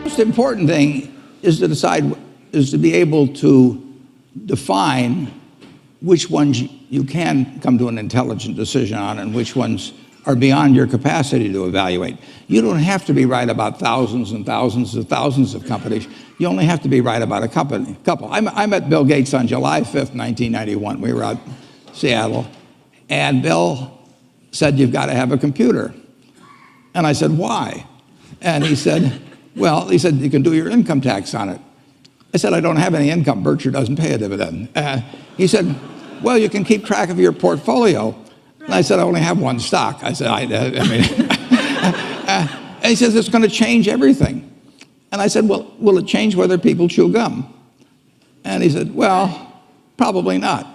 most important thing is to decide, is to be able to define which ones you can come to an intelligent decision on and which ones are beyond your capacity to evaluate. You don't have to be right about thousands and thousands and thousands of companies. You only have to be right about a couple. I met Bill Gates on July 5th, 1991. We were out in Seattle, and Bill said, "You've got to have a computer." And I said, "Why?" And he said, "Well," he said, "you can do your income tax on it." I said, "I don't have any income. Berkshire doesn't pay a dividend." He said, "Well, you can keep track of your portfolio." And I said, "I only have one stock." I said, and he says, "It's going to change everything." And I said, "Well, will it change whether people chew gum?" And he said, "Well, probably not."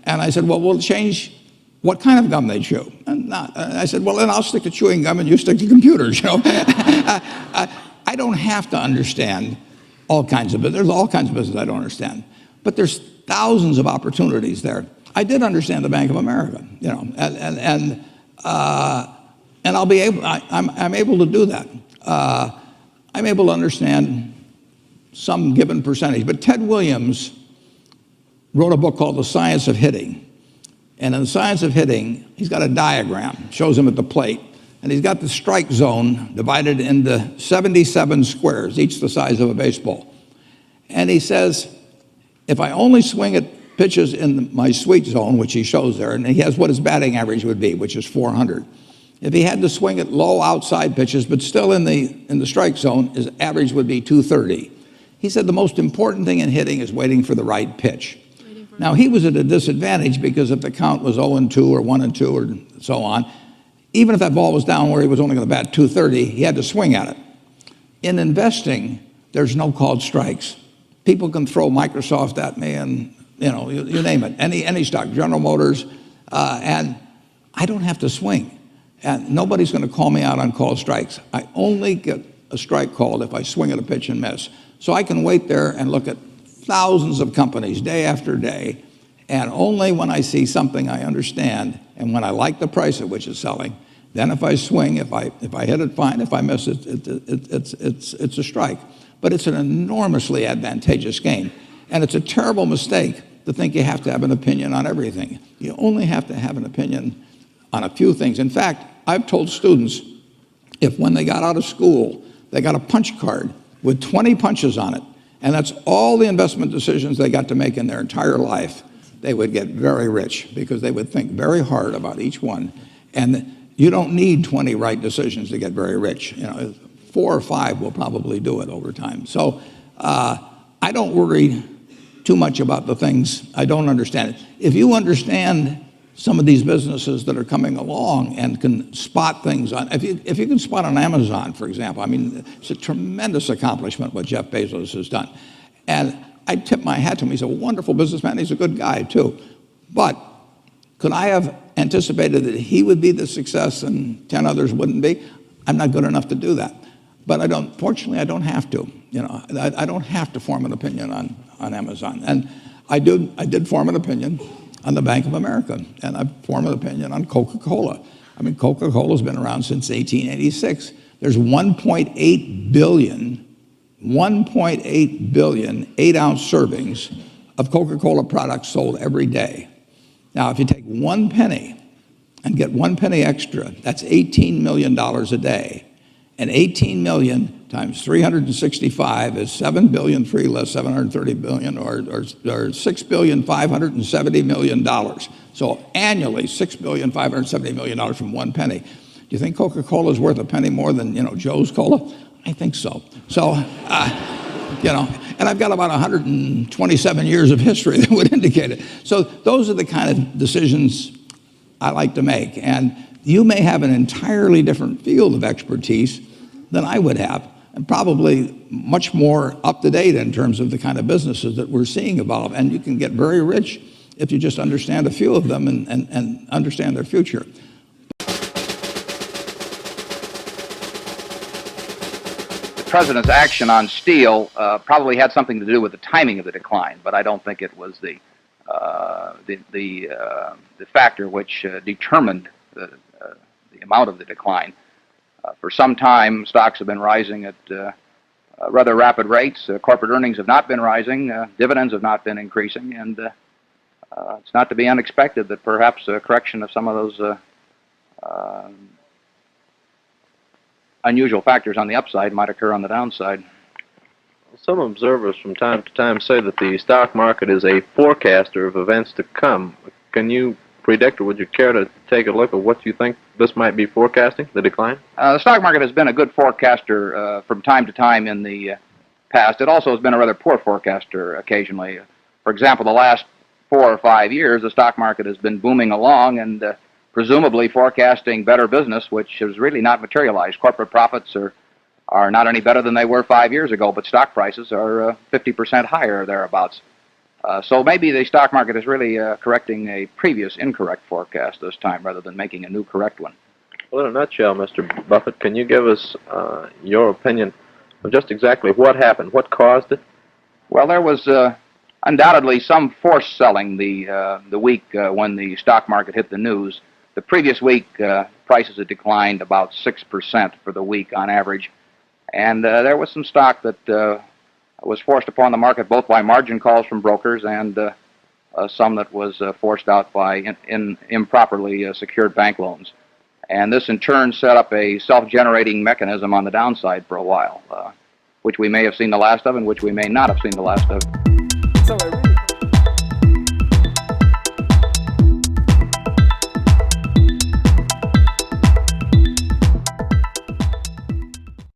And I said, "Well, will it change what kind of gum they chew?" And not. And I said, "Well, then I'll stick to chewing gum and you stick to computers." I don't have to understand all kinds of business. There's all kinds of business I don't understand, but there's thousands of opportunities there. I did understand the Bank of America, and I'll be able. I'm able to do that. I'm able to understand some given percentage. But Ted Williams wrote a book called The Science of Hitting, and in The Science of Hitting, he's got a diagram, shows him at the plate, and he's got the strike zone divided into 77 squares, each the size of a baseball. And he says, if I only swing at pitches in my sweet zone, which he shows there, and he has what his batting average would be, which is 400. If he had to swing at low outside pitches, but still in the strike zone, his average would be 230. He said the most important thing in hitting is waiting for the right pitch. Now, he was at a disadvantage because if the count was 0-2 or 1-2 or so on, even if that ball was down where he was only going to bat 230, he had to swing at it. In investing, there's no called strikes. People can throw Microsoft at me and you name it, any stock, General Motors, and I don't have to swing. And nobody's going to call me out on called strikes. I only get a strike called if I swing at a pitch and miss. So I can wait there and look at thousands of companies day after day, and only when I see something I understand and when I like the price at which it's selling, then if I swing, if I hit it, fine. If I miss it, it's a strike. But it's an enormously advantageous game, and it's a terrible mistake to think you have to have an opinion on everything. You only have to have an opinion on a few things. In fact, I've told students, if when they got out of school, they got a punch card with 20 punches on it, and that's all the investment decisions they got to make in their entire life, they would get very rich because they would think very hard about each one. And you don't need 20 right decisions to get very rich. 4 or 5 will probably do it over time. So I don't worry too much about the things I don't understand. If you understand some of these businesses that are coming along and can spot things on, if you can spot on Amazon, for example, it's a tremendous accomplishment what Jeff Bezos has done. And I tip my hat to him. He's a wonderful businessman. He's a good guy too. But could I have anticipated that he would be the success and 10 others wouldn't be? I'm not good enough to do that. But fortunately, I don't have to. I don't have to form an opinion on Amazon. And I did form an opinion on the Bank of America, and I formed an opinion on Coca-Cola. Coca-Cola's been around since 1886. There's 1.8 billion 8-ounce servings of Coca-Cola products sold every day. Now, if you take 1 penny and get 1 penny extra, that's $18 million a day. And 18 million times 365 is 7 billion, 3 less 730 billion, or $6,570,000,000. So annually, $6,570,000,000 from 1 penny. Do you think Coca-Cola is worth a penny more than Joe's Cola? I think so. So, and I've got about 127 years of history that would indicate it. So those are the kind of decisions I like to make. And you may have an entirely different field of expertise than I would have, and probably much more up to date in terms of the kind of businesses that we're seeing evolve. And you can get very rich if you just understand a few of them and understand their future. The president's action on steel probably had something to do with the timing of the decline, but I don't think it was the factor which determined the amount of the decline. For some time, stocks have been rising at rather rapid rates. Corporate earnings have not been rising, dividends have not been increasing, and it's not to be unexpected that perhaps a correction of some of those unusual factors on the upside might occur on the downside. Some observers from time to time say that the stock market is a forecaster of events to come. Can you predict, or would you care to take a look at what you think this might be forecasting, the decline? The stock market has been a good forecaster from time to time in the past. It also has been a rather poor forecaster occasionally. For example, the last 4 or 5 years, the stock market has been booming along and presumably forecasting better business, which has really not materialized. Corporate profits are not any better than they were 5 years ago, but stock prices are 50% higher or thereabouts. So maybe the stock market is really correcting a previous incorrect forecast this time rather than making a new correct one. Well, in a nutshell, Mr. Buffett, can you give us your opinion of just exactly what happened, what caused it? Well, there was undoubtedly some forced selling the week when the stock market hit the news. The previous week, prices had declined about 6% for the week on average, and there was some stock that was forced upon the market both by margin calls from brokers and some that was forced out by improperly secured bank loans. And this in turn set up a self-generating mechanism on the downside for a while, which we may have seen the last of and which we may not have seen the last of.